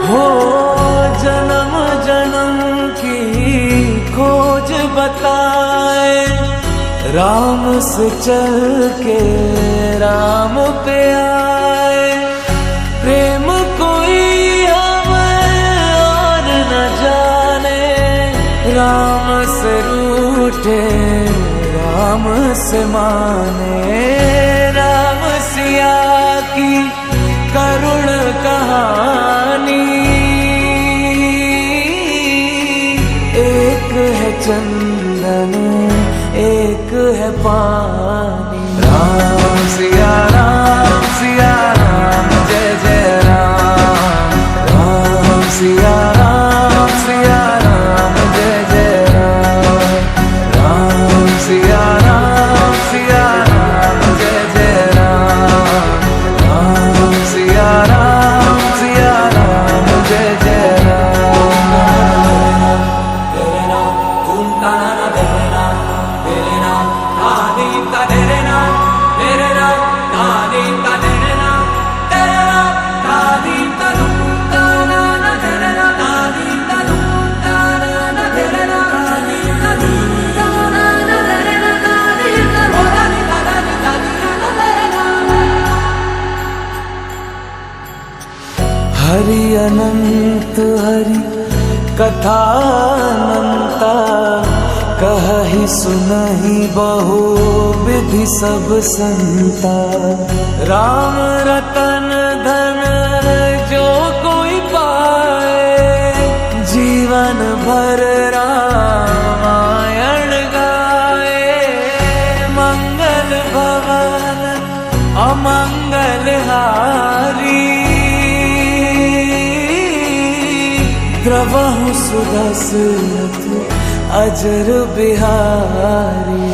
हो जन्म जन्म की खोज बताए, राम से चल के राम पे आए। प्रेम कोई हमें और न जाने, राम से रूठे राम से माने। राम सिया की करुण कहानी, एक है चंदन एक है पानी। राम सिया राम जय जय राम। राम सिया राम जय जय राम। राम सिया राम जय जय राम। राम सिया राम जय जय राम। तेरे नाम तुम ताना तेरे नाम आदि का तेरे नाम तेरे नाम आदि का तेरे नाम तेरे नाम आदि का तुम ताना तेरे नाम आदि का तुम ताना तेरे नाम आदि का तुम ताना तेरे नाम आदि का आदि का तेरे नाम। हरि अनंत हरि कथा अनंता, कहि सुनहि बहु विधि सब संता। राम रतन धन जो कोई पाए, जीवन भर रामायण गाए। मंगल भवन अमंगल हारी, द्रवहु सुदशरथ अजर बिहारी।